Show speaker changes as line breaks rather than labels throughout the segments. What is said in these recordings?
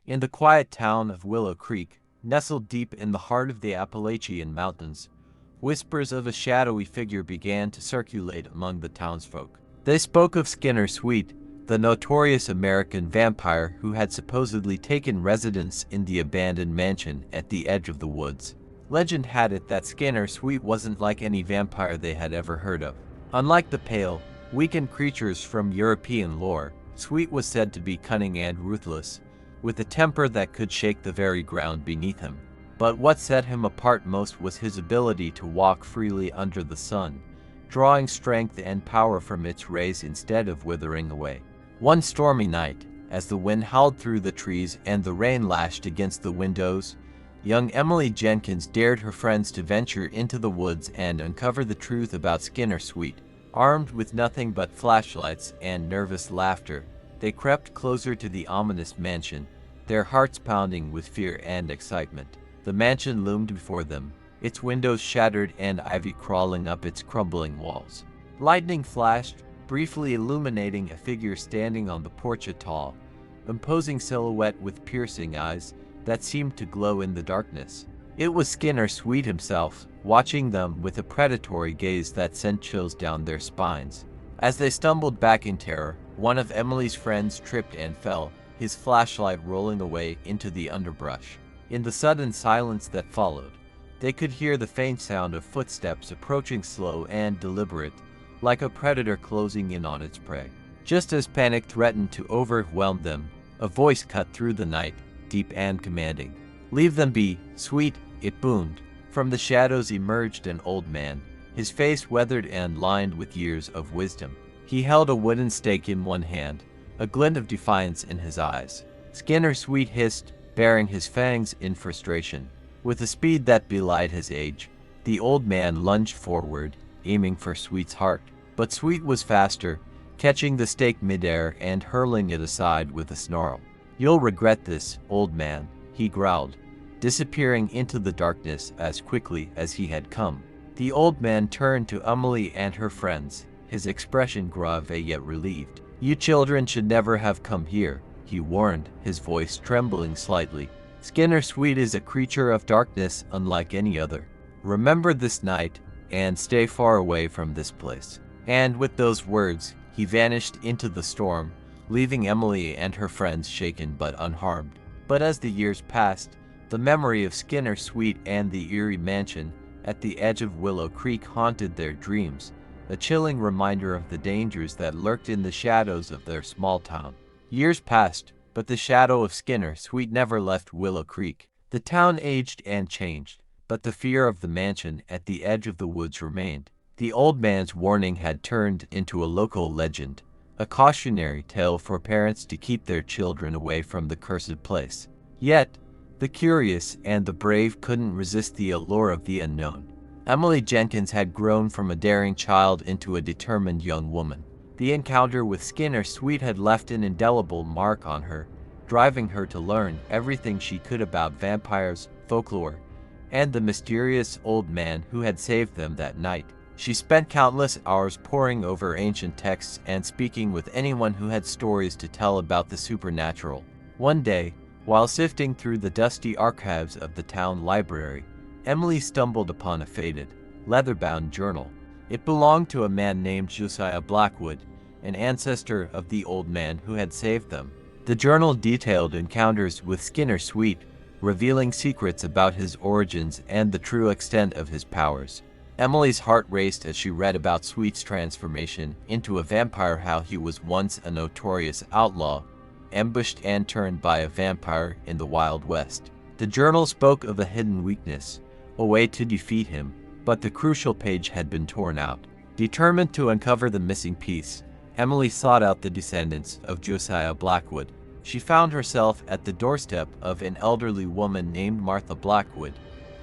In the quiet town of Willow Creek, nestled deep in the heart of the Appalachian Mountains, whispers of a shadowy figure began to circulate among the townsfolk. They spoke of Skinner Sweet, the notorious American vampire who had supposedly taken residence in the abandoned mansion at the edge of the woods. Legend had it that Skinner Sweet wasn't like any vampire they had ever heard of. Unlike the pale, weakened creatures from European lore, Sweet was said to be cunning and ruthless, with a temper that could shake the very ground beneath him. But what set him apart most was his ability to walk freely under the sun, drawing strength and power from its rays instead of withering away. One stormy night, as the wind howled through the trees and the rain lashed against the windows, young Emily Jenkins dared her friends to venture into the woods and uncover the truth about Skinner Sweet. Armed with nothing but flashlights and nervous laughter, they crept closer to the ominous mansion, their hearts pounding with fear and excitement. The mansion loomed before them, its windows shattered and ivy crawling up its crumbling walls. Lightning flashed, briefly illuminating a figure standing on the porch, a tall, imposing silhouette with piercing eyes that seemed to glow in the darkness. It was Skinner Sweet himself, watching them with a predatory gaze that sent chills down their spines. As they stumbled back in terror, one of Emily's friends tripped and fell, his flashlight rolling away into the underbrush. In the sudden silence that followed, they could hear the faint sound of footsteps approaching, slow and deliberate, like a predator closing in on its prey. Just as panic threatened to overwhelm them, a voice cut through the night, deep and commanding. "Leave them be, Sweet," it boomed. From the shadows emerged an old man, his face weathered and lined with years of wisdom. He held a wooden stake in one hand, a glint of defiance in his eyes. Skinner Sweet hissed, baring his fangs in frustration. With a speed that belied his age, the old man lunged forward, aiming for Sweet's heart. But Sweet was faster, catching the stake midair and hurling it aside with a snarl. "You'll regret this, old man," he growled, disappearing into the darkness as quickly as he had come. The old man turned to Emily and her friends, his expression grave yet relieved. "You children should never have come here," he warned, his voice trembling slightly. "Skinner Sweet is a creature of darkness unlike any other. Remember this night, and stay far away from this place." And with those words, he vanished into the storm, leaving Emily and her friends shaken but unharmed. But as the years passed, the memory of Skinner Sweet and the eerie mansion at the edge of Willow Creek haunted their dreams, a chilling reminder of the dangers that lurked in the shadows of their small town. Years passed, but the shadow of Skinner Sweet never left Willow Creek. The town aged and changed, but the fear of the mansion at the edge of the woods remained. The old man's warning had turned into a local legend, a cautionary tale for parents to keep their children away from the cursed place. Yet, the curious and the brave couldn't resist the allure of the unknown. Emily Jenkins had grown from a daring child into a determined young woman. The encounter with Skinner Sweet had left an indelible mark on her, driving her to learn everything she could about vampires, folklore, and the mysterious old man who had saved them that night. She spent countless hours poring over ancient texts and speaking with anyone who had stories to tell about the supernatural. One day, while sifting through the dusty archives of the town library, Emily stumbled upon a faded, leather-bound journal. It belonged to a man named Josiah Blackwood, an ancestor of the old man who had saved them. The journal detailed encounters with Skinner Sweet, revealing secrets about his origins and the true extent of his powers. Emily's heart raced as she read about Sweet's transformation into a vampire, how he was once a notorious outlaw, ambushed and turned by a vampire in the Wild West. The journal spoke of a hidden weakness, a way to defeat him, but the crucial page had been torn out. Determined to uncover the missing piece, Emily sought out the descendants of Josiah Blackwood. She found herself at the doorstep of an elderly woman named Martha Blackwood,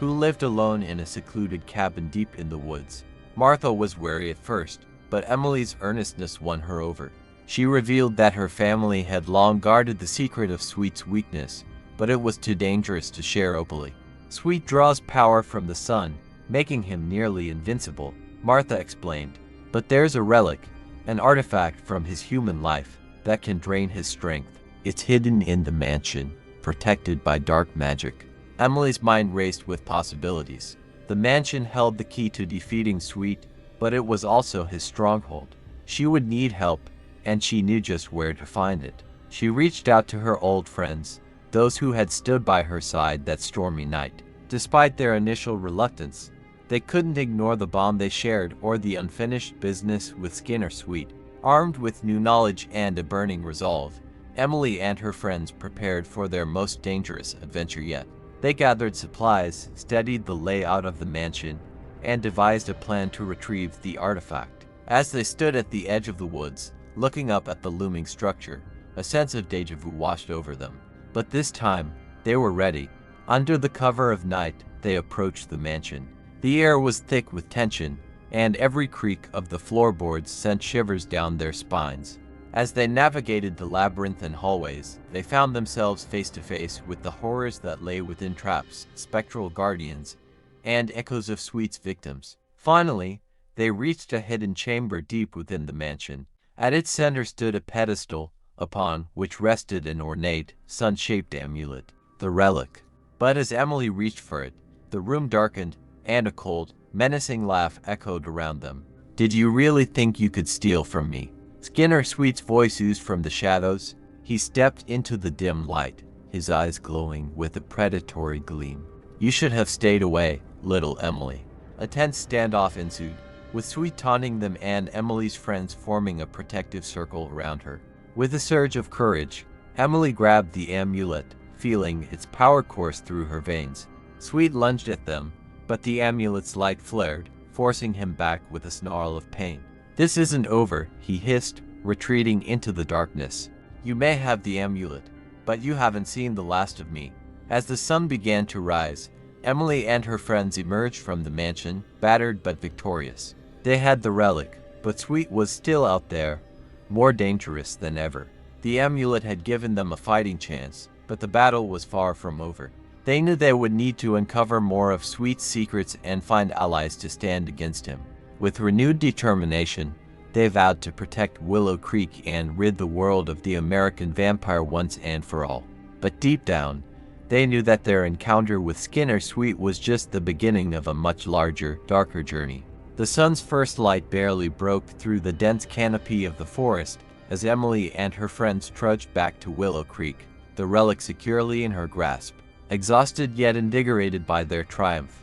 who lived alone in a secluded cabin deep in the woods. Martha was wary at first, but Emily's earnestness won her over. She revealed that her family had long guarded the secret of Sweet's weakness, but it was too dangerous to share openly. "Sweet draws power from the sun, making him nearly invincible," Martha explained. "But there's a relic, an artifact from his human life, that can drain his strength. It's hidden in the mansion. protected by dark magic. Emily's mind raced with possibilities. The mansion held the key to defeating Sweet, but it was also his stronghold. She would need help, and she knew just where to find it. She reached out to her old friends, those who had stood by her side that stormy night. Despite their initial reluctance, they couldn't ignore the bond they shared or the unfinished business with Skinner Sweet. Armed with new knowledge and a burning resolve, Emily and her friends prepared for their most dangerous adventure yet. They gathered supplies, studied the layout of the mansion, and devised a plan to retrieve the artifact. As they stood at the edge of the woods, looking up at the looming structure, a sense of déjà vu washed over them. But this time, they were ready. Under the cover of night, they approached the mansion. The air was thick with tension, and every creak of the floorboards sent shivers down their spines. As they navigated the labyrinthine hallways, they found themselves face to face with the horrors that lay within traps, spectral guardians, and echoes of Sweet's victims. Finally, they reached a hidden chamber deep within the mansion. At its center stood a pedestal, upon which rested an ornate, sun-shaped amulet, the relic. But as Emily reached for it, the room darkened, and a cold, menacing laugh echoed around them. "Did you really think you could steal from me?" Skinner Sweet's voice oozed from the shadows. He stepped into the dim light, his eyes glowing with a predatory gleam. "You should have stayed away, little Emily." A tense standoff ensued, with Sweet taunting them and Emily's friends forming a protective circle around her. With a surge of courage, Emily grabbed the amulet, feeling its power course through her veins. Sweet lunged at them, but the amulet's light flared, forcing him back with a snarl of pain. "This isn't over," he hissed, retreating into the darkness. "You may have the amulet, but you haven't seen the last of me." As the sun began to rise, Emily and her friends emerged from the mansion, battered but victorious. They had the relic, but Sweet was still out there, more dangerous than ever. The amulet had given them a fighting chance, but the battle was far from over. They knew they would need to uncover more of Sweet's secrets and find allies to stand against him. With renewed determination, they vowed to protect Willow Creek and rid the world of the American vampire once and for all. But deep down, they knew that their encounter with Skinner Sweet was just the beginning of a much larger, darker journey. The sun's first light barely broke through the dense canopy of the forest as Emily and her friends trudged back to Willow Creek, the relic securely in her grasp. Exhausted yet invigorated by their triumph,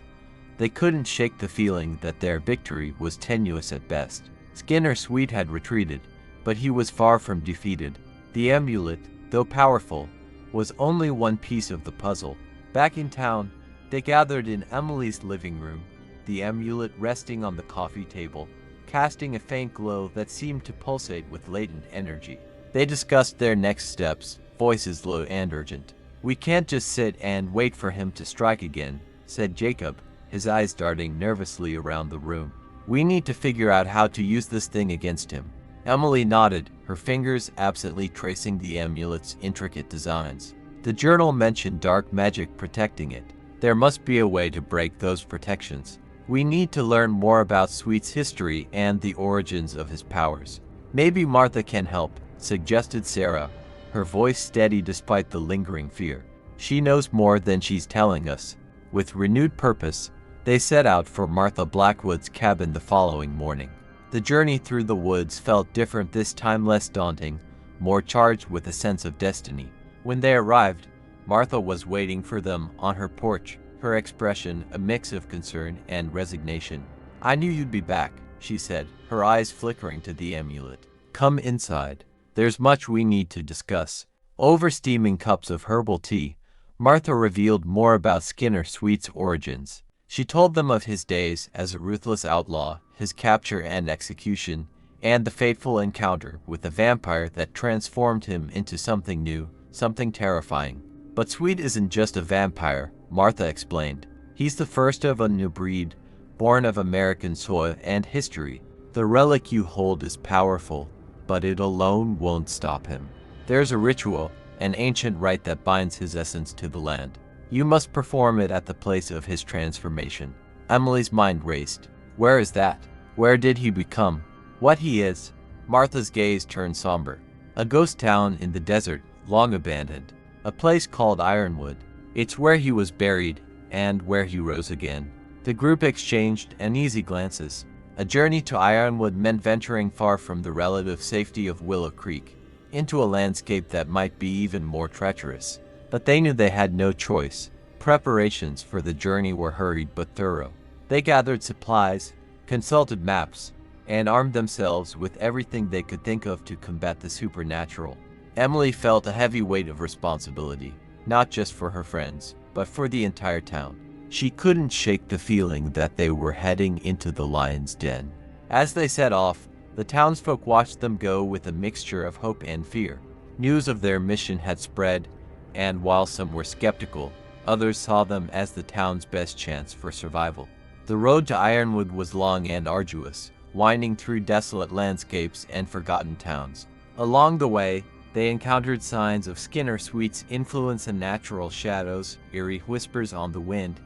they couldn't shake the feeling that their victory was tenuous at best. Skinner Sweet had retreated, but he was far from defeated. The amulet, though powerful, was only one piece of the puzzle. Back in town, they gathered in Emily's living room, the amulet resting on the coffee table, casting a faint glow that seemed to pulsate with latent energy. They discussed their next steps, voices low and urgent. "We can't just sit and wait for him to strike again," said Jacob, his eyes darting nervously around the room. "We need to figure out how to use this thing against him." Emily nodded, her fingers absently tracing the amulet's intricate designs. The journal mentioned dark magic protecting it. There must be a way to break those protections. "We need to learn more about Sweet's history and the origins of his powers. Maybe Martha can help," suggested Sarah, her voice steady despite the lingering fear. "She knows more than she's telling us." With renewed purpose, they set out for Martha Blackwood's cabin the following morning. The journey through the woods felt different this time, less daunting, more charged with a sense of destiny. When they arrived, Martha was waiting for them on her porch, her expression a mix of concern and resignation. "I knew you'd be back," she said, her eyes flickering to the amulet. "Come inside. There's much we need to discuss." Over steaming cups of herbal tea, Martha revealed more about Skinner Sweet's origins. She told them of his days as a ruthless outlaw, his capture and execution, and the fateful encounter with a vampire that transformed him into something new, something terrifying. "But Sweet isn't just a vampire," Martha explained. "He's the first of a new breed, born of American soil and history. The relic you hold is powerful, but it alone won't stop him. There's a ritual, an ancient rite that binds his essence to the land. You must perform it at the place of his transformation." Emily's mind raced. Where is that? Where did he become? What he is? Martha's gaze turned somber. "A ghost town in the desert, long abandoned. a place called Ironwood. It's where he was buried, and where he rose again. The group exchanged uneasy glances. A journey to Ironwood meant venturing far from the relative safety of Willow Creek, into a landscape that might be even more treacherous. But they knew they had no choice. Preparations for the journey were hurried but thorough. They gathered supplies, consulted maps, and armed themselves with everything they could think of to combat the supernatural. Emily felt a heavy weight of responsibility, not just for her friends, but for the entire town. She couldn't shake the feeling that they were heading into the lion's den. As they set off, the townsfolk watched them go with a mixture of hope and fear. News of their mission had spread, and while some were skeptical, others saw them as the town's best chance for survival. The road to Ironwood was long and arduous, winding through desolate landscapes and forgotten towns. Along the way, they encountered signs of Skinner Sweet's influence and natural shadows, eerie whispers on the wind,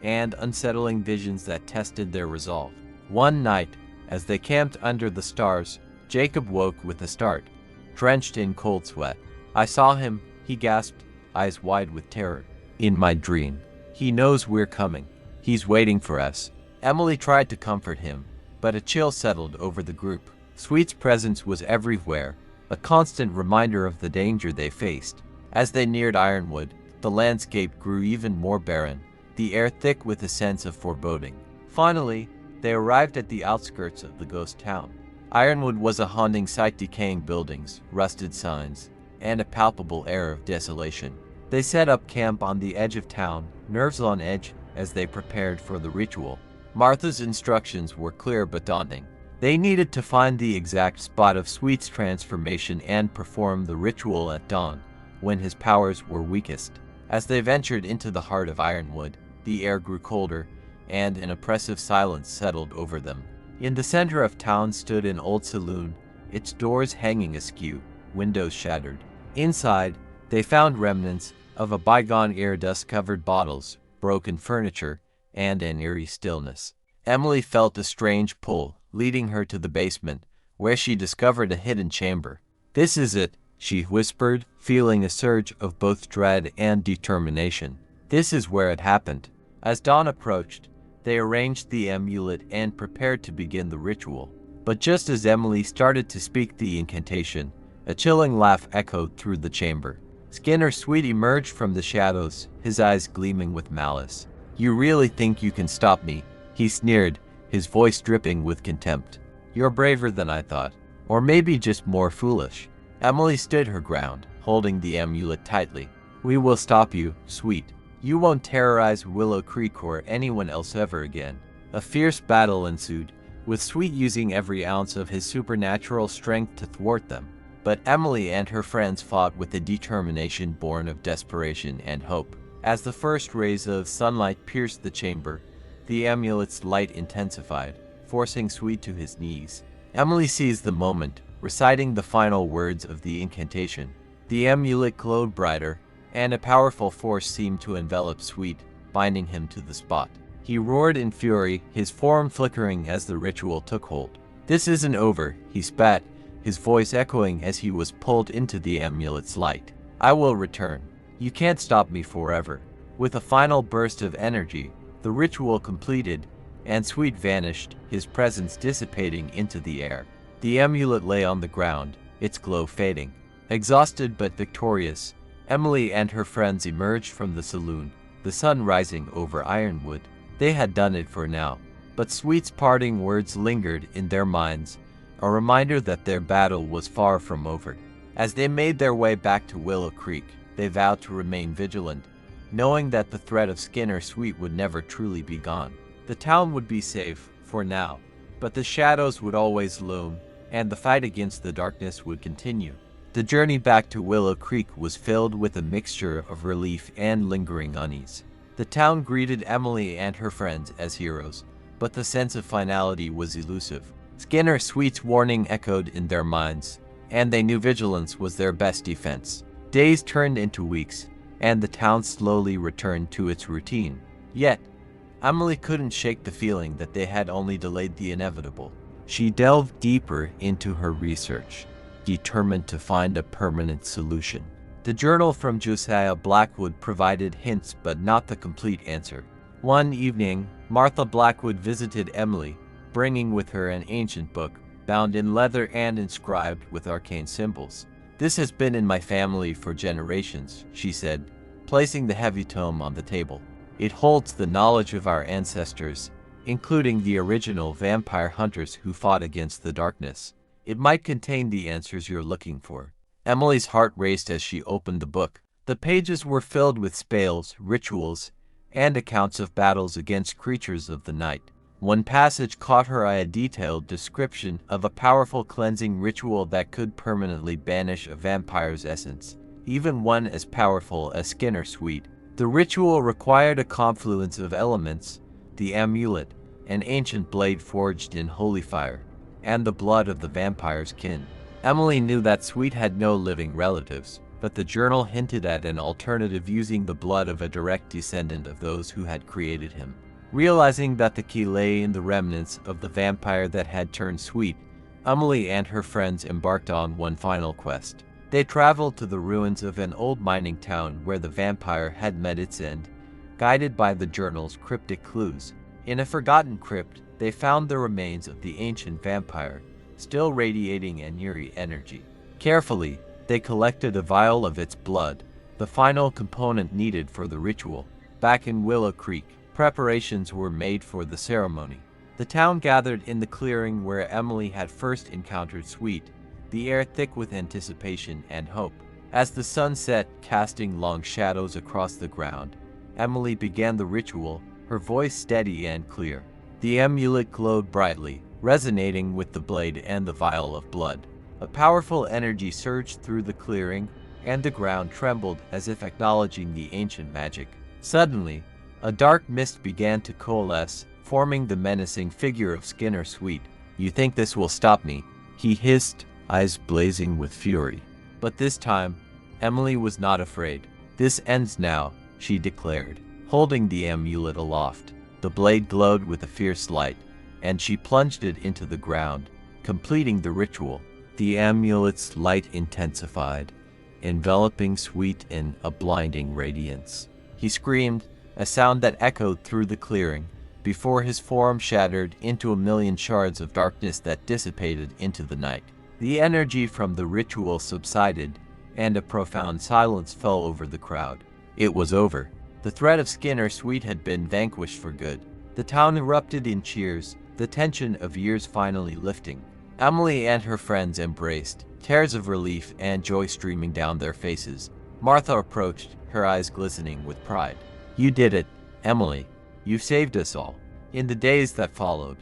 and unsettling visions that tested their resolve. One night, as they camped under the stars, Jacob woke with a start, drenched in cold sweat. "I saw him," he gasped, eyes wide with terror. "In my dream. He knows we're coming. He's waiting for us." Emily tried to comfort him, but a chill settled over the group. Sweet's presence was everywhere, a constant reminder of the danger they faced. As they neared Ironwood, the landscape grew even more barren, the air thick with a sense of foreboding. Finally, they arrived at the outskirts of the ghost town. Ironwood was a haunting sight: decaying buildings, rusted signs, and a palpable air of desolation. They set up camp on the edge of town, nerves on edge as they prepared for the ritual. Martha's instructions were clear but daunting. They needed to find the exact spot of Sweet's transformation and perform the ritual at dawn, when his powers were weakest. As they ventured into the heart of Ironwood, the air grew colder, and an oppressive silence settled over them. In the center of town stood an old saloon, its doors hanging askew, windows shattered. Inside, they found remnants of a bygone era: dust-covered bottles, broken furniture, and an eerie stillness. Emily felt a strange pull, leading her to the basement, where she discovered a hidden chamber. "This is it," she whispered, feeling a surge of both dread and determination. "This is where it happened." As dawn approached, they arranged the amulet and prepared to begin the ritual. But just as Emily started to speak the incantation, a chilling laugh echoed through the chamber. Skinner Sweet emerged from the shadows, his eyes gleaming with malice. "You really think you can stop me?" he sneered, his voice dripping with contempt. "You're braver than I thought. Or maybe just more foolish." Emily stood her ground, holding the amulet tightly. "We will stop you, Sweet. You won't terrorize Willow Creek or anyone else ever again." A fierce battle ensued, with Sweet using every ounce of his supernatural strength to thwart them. But Emily and her friends fought with a determination born of desperation and hope. As the first rays of sunlight pierced the chamber, the amulet's light intensified, forcing Sweet to his knees. Emily seized the moment, reciting the final words of the incantation. The amulet glowed brighter, and a powerful force seemed to envelop Sweet, binding him to the spot. He roared in fury, his form flickering as the ritual took hold. "This isn't over," he spat, his voice echoing as he was pulled into the amulet's light. "I will return. You can't stop me forever." With a final burst of energy, the ritual completed, and Sweet vanished, his presence dissipating into the air. The amulet lay on the ground, its glow fading. Exhausted but victorious, Emily and her friends emerged from the saloon, the sun rising over Ironwood. They had done it for now, but Sweet's parting words lingered in their minds, a reminder that their battle was far from over. As they made their way back to Willow Creek, they vowed to remain vigilant, knowing that the threat of Skinner Sweet would never truly be gone. The town would be safe, for now, but the shadows would always loom, and the fight against the darkness would continue. The journey back to Willow Creek was filled with a mixture of relief and lingering unease. The town greeted Emily and her friends as heroes, but the sense of finality was elusive. Skinner Sweet's warning echoed in their minds, and they knew vigilance was their best defense. Days turned into weeks, and the town slowly returned to its routine. Yet, Emily couldn't shake the feeling that they had only delayed the inevitable. She delved deeper into her research, determined to find a permanent solution. The journal from Josiah Blackwood provided hints but not the complete answer. One evening, Martha Blackwood visited Emily, bringing with her an ancient book, bound in leather and inscribed with arcane symbols. "This has been in my family for generations," she said, placing the heavy tome on the table. "It holds the knowledge of our ancestors, including the original vampire hunters who fought against the darkness. It might contain the answers you're looking for." Emily's heart raced as she opened the book. The pages were filled with spells, rituals, and accounts of battles against creatures of the night. One passage caught her eye, a detailed description of a powerful cleansing ritual that could permanently banish a vampire's essence, even one as powerful as Skinner Sweet. The ritual required a confluence of elements: the amulet, an ancient blade forged in holy fire, and the blood of the vampire's kin. Emily knew that Sweet had no living relatives, but the journal hinted at an alternative using the blood of a direct descendant of those who had created him. Realizing that the key lay in the remnants of the vampire that had turned Sweet, Emily and her friends embarked on one final quest. They traveled to the ruins of an old mining town where the vampire had met its end, guided by the journal's cryptic clues. In a forgotten crypt, they found the remains of the ancient vampire, still radiating an eerie energy. Carefully, they collected a vial of its blood, the final component needed for the ritual. Back in Willow Creek, preparations were made for the ceremony. The town gathered in the clearing where Emily had first encountered Sweet, the air thick with anticipation and hope. As the sun set, casting long shadows across the ground, Emily began the ritual, her voice steady and clear. The amulet glowed brightly, resonating with the blade and the vial of blood. A powerful energy surged through the clearing, and the ground trembled as if acknowledging the ancient magic. Suddenly, a dark mist began to coalesce, forming the menacing figure of Skinner Sweet. "You think this will stop me?" he hissed, eyes blazing with fury. But this time, Emily was not afraid. "This ends now," she declared, holding the amulet aloft. The blade glowed with a fierce light, and she plunged it into the ground, completing the ritual. The amulet's light intensified, enveloping Sweet in a blinding radiance. He screamed, a sound that echoed through the clearing, before his form shattered into a million shards of darkness that dissipated into the night. The energy from the ritual subsided, and a profound silence fell over the crowd. It was over. The threat of Skinner Sweet had been vanquished for good. The town erupted in cheers, the tension of years finally lifting. Emily and her friends embraced, tears of relief and joy streaming down their faces. Martha approached, her eyes glistening with pride. "You did it, Emily. You saved us all." In the days that followed,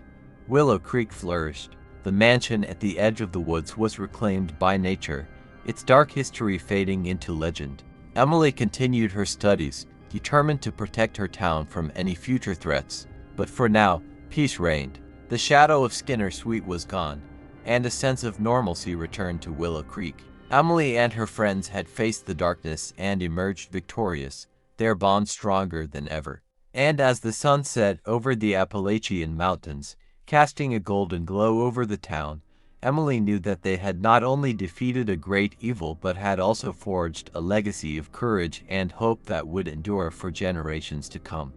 Willow Creek flourished. The mansion at the edge of the woods was reclaimed by nature, its dark history fading into legend. Emily continued her studies, determined to protect her town from any future threats. But for now, peace reigned. The shadow of Skinner Sweet was gone, and a sense of normalcy returned to Willow Creek. Emily and her friends had faced the darkness and emerged victorious, their bond stronger than ever. And as the sun set over the Appalachian Mountains, casting a golden glow over the town, Emily knew that they had not only defeated a great evil but had also forged a legacy of courage and hope that would endure for generations to come.